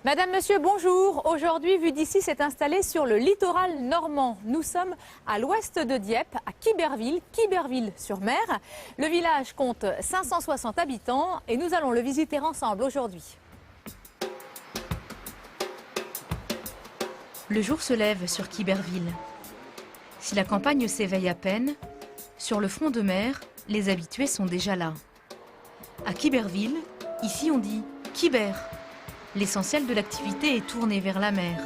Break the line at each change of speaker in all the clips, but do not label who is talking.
Madame, monsieur, bonjour. Aujourd'hui, Vue d'ici s'est installée sur le littoral normand. Nous sommes à l'ouest de Dieppe, à Quiberville-sur-Mer. Le village compte 560 habitants et nous allons le visiter ensemble aujourd'hui.
Le jour se lève sur Quiberville. Si la campagne s'éveille à peine, sur le front de mer, les habitués sont déjà là. À Quiberville, ici on dit Quiber. L'essentiel de l'activité est tourné vers la mer.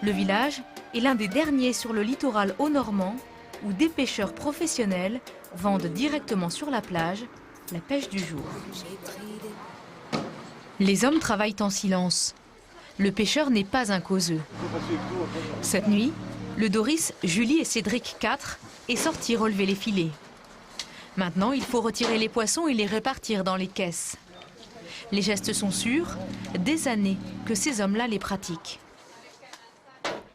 Le village est l'un des derniers sur le littoral haut-normand où des pêcheurs professionnels vendent directement sur la plage la pêche du jour. Les hommes travaillent en silence. Le pêcheur n'est pas un causeux. Cette nuit, le Doris, Julie et Cédric 4 est sorti relever les filets. Maintenant, il faut retirer les poissons et les répartir dans les caisses. Les gestes sont sûrs, des années que ces hommes-là les pratiquent.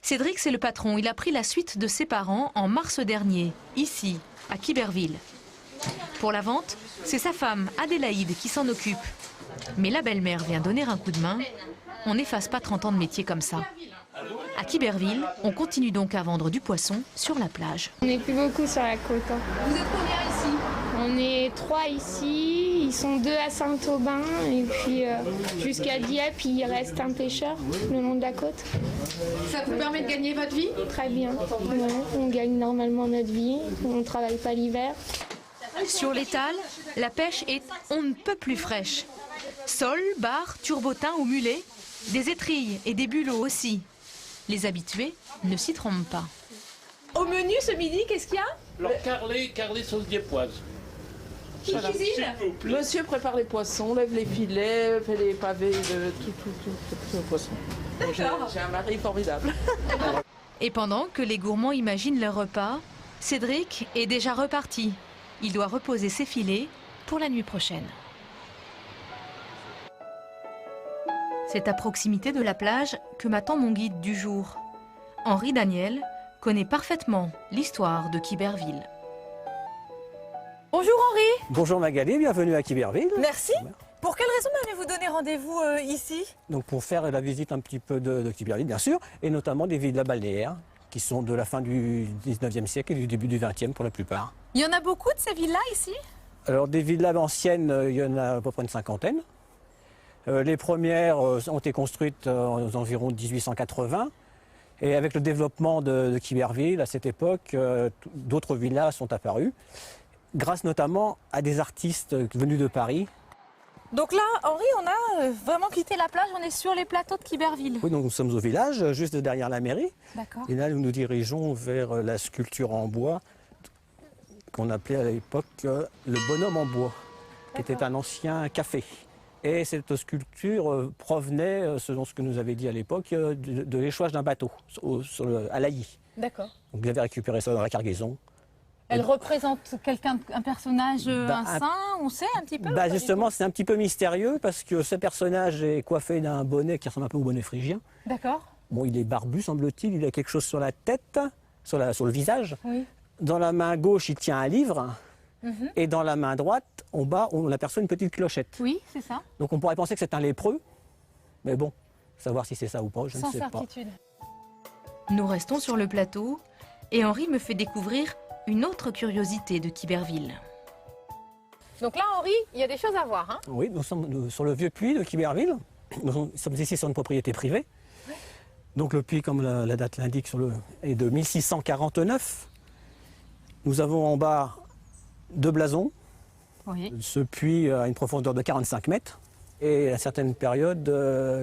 Cédric, c'est le patron. Il a pris la suite de ses parents en mars dernier, ici, à Quiberville. Pour la vente, c'est sa femme, Adélaïde, qui s'en occupe. Mais la belle-mère vient donner un coup de main. On n'efface pas 30 ans de métier comme ça. À Quiberville, on continue donc à vendre du poisson sur la plage.
On n'est plus beaucoup sur la côte.
Vous êtes combien ici?
On est 3 ici, ils sont 2 à Saint-Aubin et puis jusqu'à Dieppe, il reste un pêcheur le long de la côte.
Ça vous permet de gagner votre vie?
Très bien, ouais, on gagne normalement notre vie, on ne travaille pas l'hiver.
Sur l'étal, la pêche est on ne peut plus fraîche. Sole, bar, turbotin ou mulet, des étrilles et des bulots aussi. Les habitués ne s'y trompent pas.
Au menu ce midi, qu'est-ce qu'il y a?
Alors carré sauce dieppoise.
Qui cuisine?
Monsieur prépare les poissons, lève les filets, fait les pavés, tout le poisson. J'ai un mari formidable.
Et pendant que les gourmands imaginent leur repas, Cédric est déjà reparti. Il doit reposer ses filets pour la nuit prochaine. C'est à proximité de la plage que m'attend mon guide du jour. Henri Daniel connaît parfaitement l'histoire de Quiberville.
Bonjour Henri.
Bonjour Magali, bienvenue à Quiberville.
Merci. Pour quelle raison m'avez-vous donné rendez-vous ici?
Donc pour faire la visite un petit peu de Quiberville, bien sûr, et notamment des villas balnéaires qui sont de la fin du 19e siècle et du début du 20e pour la plupart.
Il y en a beaucoup de ces villas ici?
Alors des villas anciennes, il y en a à peu près une cinquantaine. Les premières ont été construites aux environs 1880. Et avec le développement de Quiberville, à cette époque, d'autres villas sont apparues, grâce notamment à des artistes venus de Paris.
Donc là, Henri, on a vraiment quitté la plage, on est sur les plateaux de Quiberville.
Oui, donc nous sommes au village, juste derrière la mairie.
D'accord.
Et là, nous nous dirigeons vers la sculpture en bois, qu'on appelait à l'époque le bonhomme en bois, qui était un ancien café. Et cette sculpture provenait, selon ce que nous avait dit à l'époque, de l'échouage d'un bateau à l'Ailly.
D'accord.
Donc vous avez récupéré ça dans la cargaison.
Elle représente quelqu'un, un personnage, un saint, on sait un petit peu?
Justement, c'est un petit peu mystérieux parce que ce personnage est coiffé d'un bonnet qui ressemble un peu au bonnet phrygien.
D'accord.
Bon, il est barbu, semble-t-il, il a quelque chose sur la tête, sur le visage.
Oui.
Dans la main gauche, il tient un livre. Et dans la main droite, en bas, on aperçoit une petite clochette.
Oui, c'est ça.
Donc on pourrait penser que c'est un lépreux, mais bon, savoir si c'est ça ou pas, je ne sais pas.
Sans certitude.
Nous restons sur le plateau et Henri me fait découvrir une autre curiosité de Quiberville.
Donc là, Henri, il y a des choses à voir. Hein?
Oui, nous sommes sur le vieux puits de Quiberville. Nous sommes ici sur une propriété privée. Oui. Donc le puits, comme la date l'indique, est de 1649. Nous avons en bas 2 blasons.
Oui.
Ce puits a une profondeur de 45 mètres. Et à certaines périodes,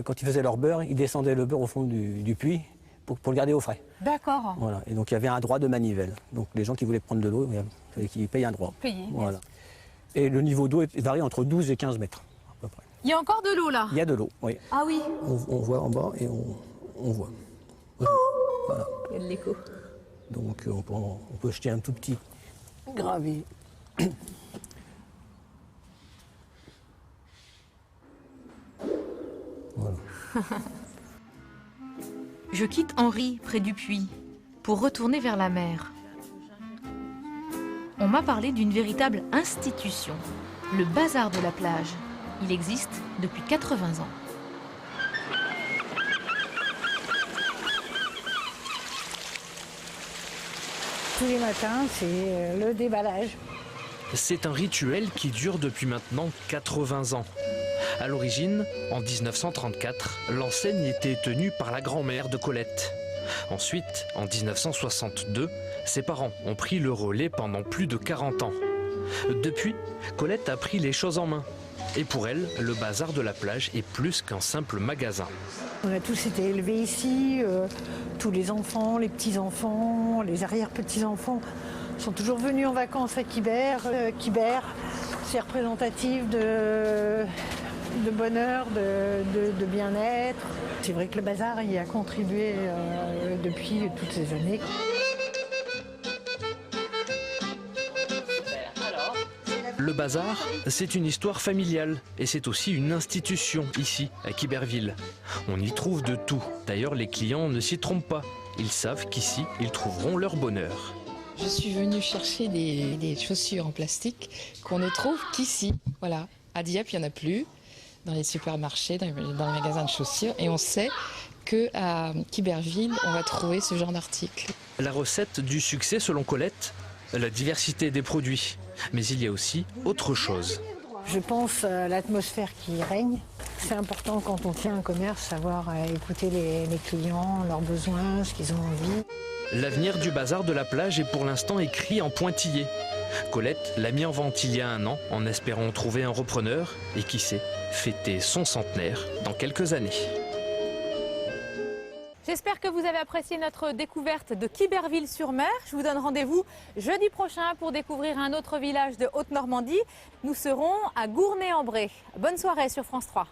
quand ils faisaient leur beurre, ils descendaient le beurre au fond du puits pour le garder au frais.
D'accord.
Voilà. Et donc il y avait un droit de manivelle. Donc les gens qui voulaient prendre de l'eau, il fallait qu'ils payent un droit.
Payer.
Voilà. Et le niveau d'eau varie entre 12 et 15 mètres à peu près.
Il y a encore de l'eau là?
Il y a de l'eau, oui.
Ah oui.
On voit en bas et on voit. Voilà.
Il y a de l'écho.
Donc on peut jeter un tout petit gravier. Voilà.
Je quitte Henri près du puits pour retourner vers la mer. On m'a parlé d'une véritable institution, le bazar de la plage. Il existe depuis 80 ans.
tous les matins, c'est le déballage.
C'est un rituel qui dure depuis maintenant 80 ans. À l'origine, en 1934, l'enseigne était tenue par la grand-mère de Colette. Ensuite, en 1962, ses parents ont pris le relais pendant plus de 40 ans. Depuis, Colette a pris les choses en main. Et pour elle, le bazar de la plage est plus qu'un simple magasin.
On a tous été élevés ici, tous les enfants, les petits-enfants, les arrière-petits-enfants sont toujours venus en vacances à Quiberon. C'est représentatif de bonheur, de bien-être. C'est vrai que le bazar y a contribué depuis toutes ces années.
Le bazar, c'est une histoire familiale et c'est aussi une institution ici, à Quiberville. On y trouve de tout. D'ailleurs, les clients ne s'y trompent pas. Ils savent qu'ici, ils trouveront leur bonheur.
Je suis venue chercher des chaussures en plastique qu'on ne trouve qu'ici. Voilà. À Dieppe, il n'y en a plus. Dans les supermarchés, dans les magasins de chaussures. Et on sait qu'à Quiberville, on va trouver ce genre d'articles.
La recette du succès, selon Colette, la diversité des produits. Mais il y a aussi autre chose.
Je pense à l'atmosphère qui règne. C'est important quand on tient un commerce, savoir écouter les clients, leurs besoins, ce qu'ils ont envie.
L'avenir du bazar de la plage est pour l'instant écrit en pointillé. Colette l'a mis en vente il y a 1 an en espérant trouver un repreneur et qui sait, fêter son centenaire dans quelques années.
J'espère que vous avez apprécié notre découverte de Quiberville-sur-Mer. Je vous donne rendez-vous jeudi prochain pour découvrir un autre village de Haute-Normandie. Nous serons à Gournay-en-Bray. Bonne soirée sur France 3.